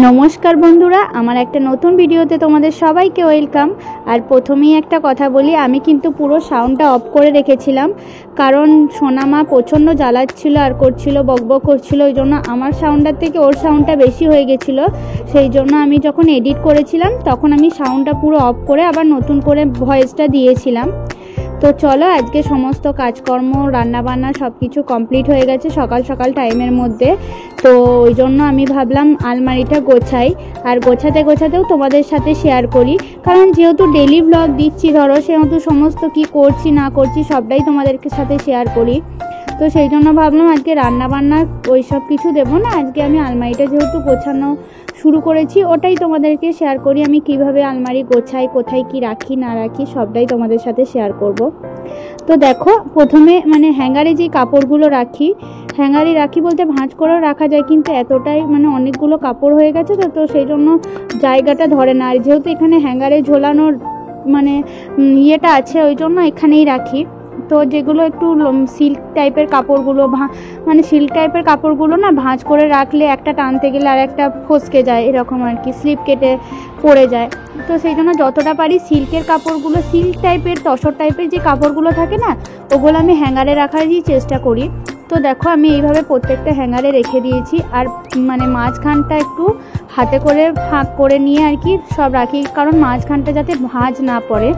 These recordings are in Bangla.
নমস্কার বন্ধুরা, আমার একটা নতুন ভিডিওতে তোমাদের সবাইকে ওয়েলকাম। আর প্রথমেই একটা কথা বলি, আমি কিন্তু পুরো সাউন্ডটা অফ করে রেখেছিলাম, কারণ সোনামা প্রচণ্ড জ্বালাচ্ছিল আর করছিল, বকবক করছিল। ওই জন্য আমার সাউন্ডটার থেকে ওর সাউন্ডটা বেশি হয়ে গেছিলো। সেই জন্য আমি যখন এডিট করেছিলাম তখন আমি সাউন্ডটা পুরো অফ করে আবার নতুন করে ভয়েসটা দিয়েছিলাম। তো চলো, আজকে সমস্ত কাজকর্ম রান্নাবান্না সব কিছু কমপ্লিট হয়ে গেছে সকাল সকাল টাইমের মধ্যে। তো ওই জন্য আমি ভাবলাম আলমারিটা গোছাই, আর গোছাতে গোছাতেও তোমাদের সাথে শেয়ার করি, কারণ যেহেতু ডেলি ব্লগ দিচ্ছি ধরো, সেহেতু সমস্ত কি করছি না করছি সবটাই তোমাদেরকে সাথে শেয়ার করি। তো সেই জন্য ভাবলাম আজকে রান্নাবান্না ওই সব কিছু দেবো না, আজকে আমি আলমারিটা যেহেতু গোছানো শুরু করেছি ওটাই তোমাদেরকে শেয়ার করি। আমি কিভাবে আলমারি গোছাই, কোথায় কি রাখি না রাখি সবটাই তোমাদের সাথে শেয়ার করব। তো দেখো, প্রথমে হ্যাঙ্গারে যে কাপড়গুলো রাখি, হ্যাঙ্গারে রাখি বলতে ভাঁজ করেও রাখা যায়, কিন্তু এতটাই অনেকগুলো কাপড় হয়ে গেছে তো সেই জন্য জায়গাটা ধরে না। আর যেহেতু এখানে হ্যাঙ্গারে ঝোলানোর ইয়েটা আছে, ওই জন্য এখানেই রাখি। তো যেগুলো একটু সিল্ক টাইপের কাপড়গুলো সিল্ক টাইপের কাপড়গুলো না ভাঁজ করে রাখলে একটা টানতে গেলে আর একটা ফসকে যায়, এরকম আর কি, স্লিপ কেটে পড়ে যায়। তো সেই জন্য যতটা পারি সিল্কের কাপড়গুলো, সিল্ক টাইপের তসর টাইপের যে কাপড়গুলো থাকে না, ওগুলো আমি হ্যাঙ্গারে রাখারই চেষ্টা করি। তো দেখো, আমি এইভাবে প্রত্যেকটা হ্যাঙ্গারে রেখে দিয়েছি। আর মাঝখানটা একটু হাতে করে ফাঁক করে নিয়ে আর কি সব রাখি, কারণ মাঝখানটা যাতে ভাঁজ না পড়ে,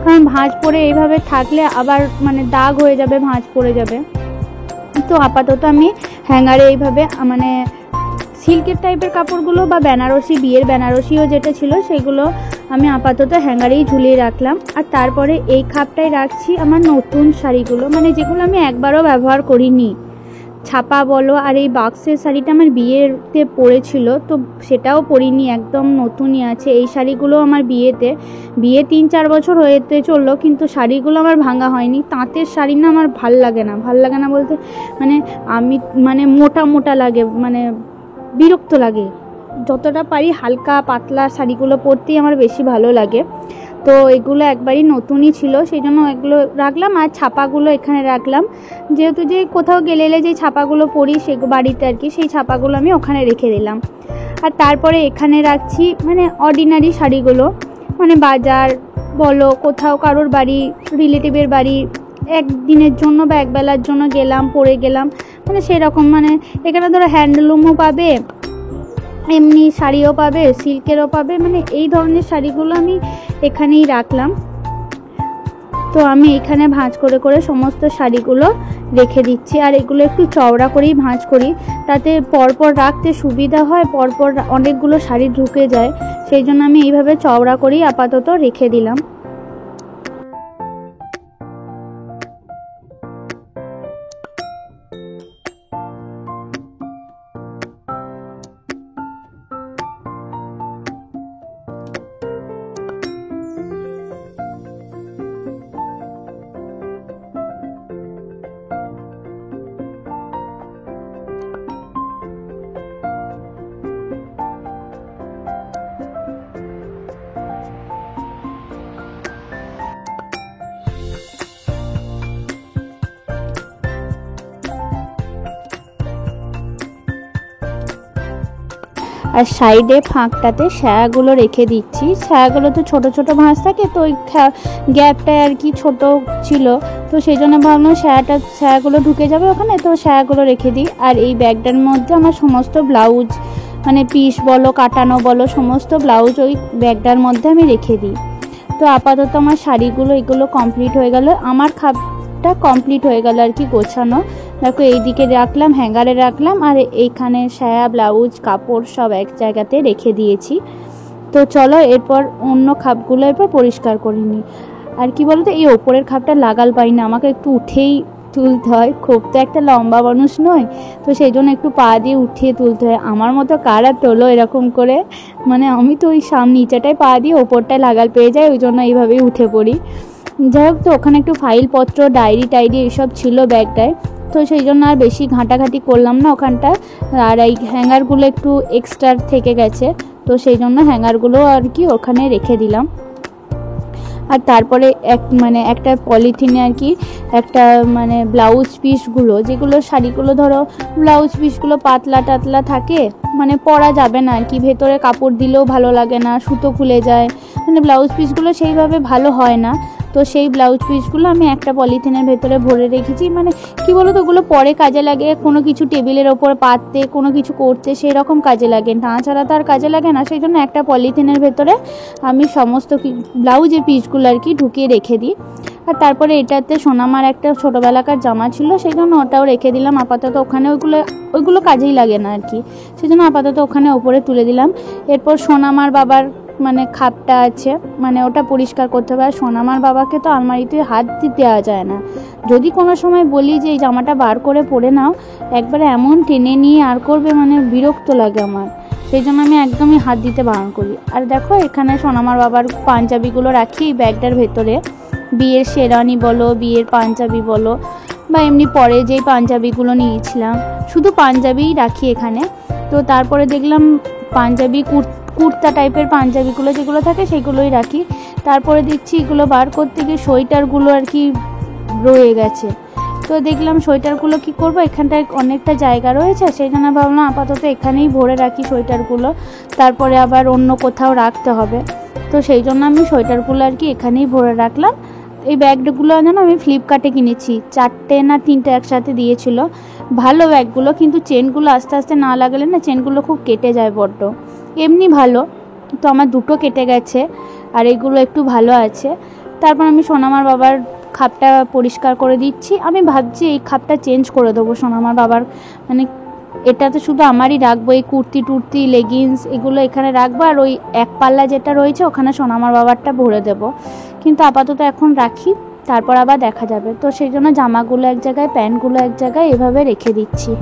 কারণ ভাঁজ পড়ে এইভাবে থাকলে আবার দাগ হয়ে যাবে, ভাঁজ পড়ে যাবে। তো আপাতত আমি হ্যাঙ্গারে এইভাবে সিল্কের টাইপের কাপড়গুলো বা বেনারসি, বিয়ের বেনারসিও যেটা ছিল সেগুলো আমি আপাতত হ্যাঙ্গারেই ঝুলিয়ে রাখলাম। আর তারপরে এই খাপটাই রাখছি আমার নতুন শাড়িগুলো, যেগুলো আমি একবারও ব্যবহার করিনি, ছাপা বলো। আর এই বাক্সের শাড়িটা আমার বিয়েতে পরেছিল, তো সেটাও পরিনি, একদম নতুনই আছে। এই শাড়িগুলো আমার বিয়ে 3-4 বছর হয়েতে চললো, কিন্তু শাড়িগুলো আমার ভাঙা হয়নি। তাঁতের শাড়ি না আমার ভাল লাগে না বলতে আমি মোটা মোটা লাগে, বিরক্ত লাগে। যতটা পারি হালকা পাতলা শাড়িগুলো পরতেই আমার বেশি ভালো লাগে। তো এগুলো একবারই নতুনই ছিল, সেই জন্য এগুলো রাখলাম। আর ছাপাগুলো এখানে রাখলাম, যেহেতু যে কোথাও গেলে যে ছাপাগুলো পরি সে বাড়িতে আর কি, সেই ছাপাগুলো আমি ওখানে রেখে দিলাম। আর তারপরে এখানে রাখছি অর্ডিনারি শাড়িগুলো, বাজার বলো, কোথাও কারোর বাড়ি, রিলেটিভের বাড়ি একদিনের জন্য বা একবেলার জন্য গেলাম, পরে গেলাম, সেরকম এখানে ধরো হ্যান্ডলুমও পাবে, এমনি শাড়িও পাবে, সিল্কেরও পাবে, এই ধরনের শাড়িগুলো আমি এখানেই রাখলাম। তো আমি এখানে ভাঁজ করে করে সমস্ত শাড়িগুলো রেখে দিচ্ছি। আর এগুলো একটু চওড়া করেই ভাঁজ করি, তাতে পরপর রাখতে সুবিধা হয়, পরপর অনেকগুলো শাড়ি ঢুকে যায়, সেই জন্য আমি এইভাবে চওড়া করেই আপাতত রেখে দিলাম। আর সাইডে ফাঁকটাতে ছায়াগুলো রেখে দিচ্ছি। ছায়াগুলো তো ছোট ছোট ভাঁজ থাকে, তো ওই গ্যাপটায় আর কি ছোট ছিল, তো সেই জন্য ভাবলাম ছায়াগুলো ঢুকে যাবে ওখানে, তো ছায়াগুলো রেখে দিই। আর এই ব্যাগটার মধ্যে আমার সমস্ত ব্লাউজ পিস বলো, কাটানো বলো, সমস্ত ব্লাউজ ওই ব্যাগটার মধ্যে আমি রেখে দিই। তো আপাতত আমার শাড়িগুলো এগুলো কমপ্লিট হয়ে গেল, আমার খাপটা কমপ্লিট হয়ে গেল আর কি গোছানো। দেখো, এইদিকে রাখলাম, হ্যাঙ্গারে রাখলাম, আর এইখানে সায়া, ব্লাউজ, কাপড় সব এক জায়গাতে রেখে দিয়েছি। তো চলো, এরপর অন্য খাপগুলো এরপর পরিষ্কার করে নিই। আর কি বলতো, এই ওপরের খাপটা লাগাল পাই না, আমাকে একটু উঠেই তুলতে হয়, খুব তো একটা লম্বা মানুষ নয়, তো সেই জন্য একটু পা দিয়ে উঠিয়ে তুলতে হয়। আমার মতো কারা তোলো এরকম করে, আমি তো ওই নিচেটায় পা দিয়ে ওপরটায় লাগাল পেয়ে যাই, ওই জন্য এইভাবেই উঠে পড়ি। যাই হোক, তো ওখানে একটু ফাইলপত্র, ডায়েরি টাইরি এইসব ছিল ব্যাগটায়, তো সেই জন্য আর বেশি ঘাঁটাঘাঁটি করলাম না ওখানটা। আর এই হ্যাঙ্গারগুলো একটু এক্সট্রা থেকে গেছে, তো সেই জন্য হ্যাঙ্গারগুলো আর কি ওখানে রেখে দিলাম। আর তারপরে একটা পলিথিনে আর কি একটা ব্লাউজ পিসগুলো, যেগুলো শাড়িগুলো ধরো ব্লাউজ পিসগুলো পাতলা টাতলা থাকে, পরা যাবে না আর কি, ভেতরে কাপড় দিলেও ভালো লাগে না, সুতো খুলে যায়, ব্লাউজ পিসগুলো সেইভাবে ভালো হয় না। তো সেই ব্লাউজ পিসগুলো আমি একটা পলিথিনের ভেতরে ভরে রেখেছি। কি বলো তো, ওগুলো পরে কাজে লাগে, কোনো কিছু টেবিলের ওপর পাততে, কোনো কিছু করতে সেই রকম কাজে লাগে, তাছাড়া তো আর কাজে লাগে না। সেই জন্য একটা পলিথিনের ভেতরে আমি সমস্ত ব্লাউজের পিসগুলো আর কি ঢুকিয়ে রেখে দিই। আর তারপরে এটাতে সোনামার একটা ছোটোবেলাকার জামা ছিল, সেই জন্য ওটাও রেখে দিলাম আপাতত ওখানে। ওইগুলো কাজেই লাগে না আর কি, সেই জন্য আপাতত ওখানে ওপরে তুলে দিলাম। এরপর সোনামার বাবার খাপটা আছে, ওটা পরিষ্কার করতে হবে। আর সোনামার বাবাকে তো আলমারিতে হাত দেওয়া যায় না। যদি কোনো সময় বলি যে এই জামাটা বার করে পরে নাও, একবারে এমন টেনে নিয়ে আর করবে, বিরক্ত লাগে আমার, সেই জন্য আমি একদমই হাত দিতে বারণ করি। আর দেখো এখানে সোনামার বাবার পাঞ্জাবিগুলো রাখি এই ব্যাগটার ভেতরে। বিয়ের শেরওয়ানি বলো, বিয়ের পাঞ্জাবি বলো, বা এমনি পরে যেই পাঞ্জাবিগুলো নিয়েছিলাম, শুধু পাঞ্জাবিই রাখি এখানে। তো তারপরে দেখলাম পাঞ্জাবি কুর্তা টাইপের পাঞ্জাবিগুলো যেগুলো থাকে সেগুলোই রাখি। তারপরে দেখছি এগুলো বার করতে গিয়ে সোয়েটারগুলো আর কি রয়ে গেছে। তো দেখলাম সোয়েটারগুলো কি করব, এখানটায় অনেকটা জায়গা রয়েছে, সেই জন্য ভাবলাম আপাতত এখানেই ভরে রাখি সোয়েটারগুলো, তারপরে আবার অন্য কোথাও রাখতে হবে। তো সেই জন্য আমি সোয়েটারগুলো আর কি এখানেই ভরে রাখলাম। এই ব্যাগগুলো যেন আমি ফ্লিপকার্টে কিনেছি, 4টে না 3টে একসাথে দিয়েছিল। ভালো ব্যাগগুলো, কিন্তু চেনগুলো আস্তে আস্তে না লাগালে না চেনগুলো খুব কেটে যায় বড্ড। এমনি ভালো, তো আমার 2টো কেটে গেছে, আর এগুলো একটু ভালো আছে। তারপর আমি সোনামার বাবার খাপটা পরিষ্কার করে দিচ্ছি। আমি ভাবছি এই খাপটা চেঞ্জ করে দেবো সোনামার বাবার, এটা তো শুধু আমারই রাখবো, এই কুর্তি টুর্তি লেগিংস এগুলো এখানে রাখবো, আর ওই এক পাল্লা যেটা রয়েছে ওখানে সোনামার বাবারটা ভরে দেবো। কিন্তু আপাতত এখন রাখি, তারপর আবার দেখা যাবে। তো সেই জন্য জামাগুলো এক জায়গায়, প্যান্টগুলো এক জায়গায়, এভাবে রেখে দিচ্ছি।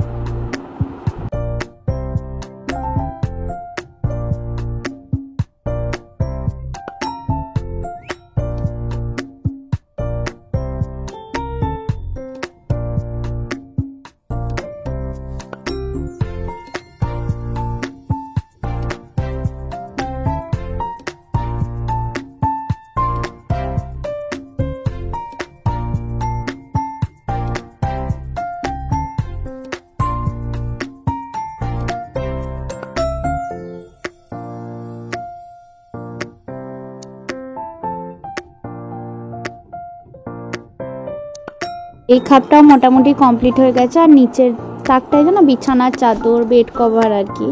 এই খাপটাও মোটামুটি কমপ্লিট হয়ে গেছে। আর নিচের তাকটায় যেন বিছানার চাদর, বেড কভার আর কি,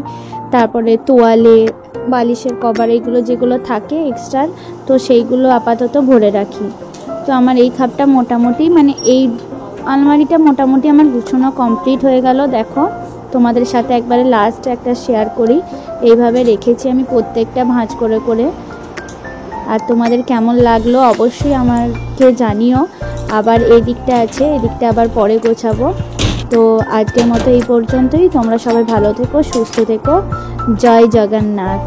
তারপরে তোয়ালে, বালিশের কভার, এইগুলো যেগুলো থাকে এক্সট্রা, তো সেইগুলো আপাতত ভরে রাখি। তো আমার এই খাপটা মোটামুটি এই আলমারিটা মোটামুটি আমার গুছানো কমপ্লিট হয়ে গেল। দেখো তোমাদের সাথে একবারে লাস্ট একটা শেয়ার করি, এইভাবে রেখেছি আমি প্রত্যেকটা ভাঁজ করে করে। আর তোমাদের কেমন লাগলো অবশ্যই আমাকে জানিও। আবার এই দিকটা আছে, এই দিকটা আবার পরে গোছাবো। তো আজকের মতো এই পর্যন্তই। তোমরা সবাই ভালো থেকো, সুস্থ থেকো। জয় জগন্নাথ।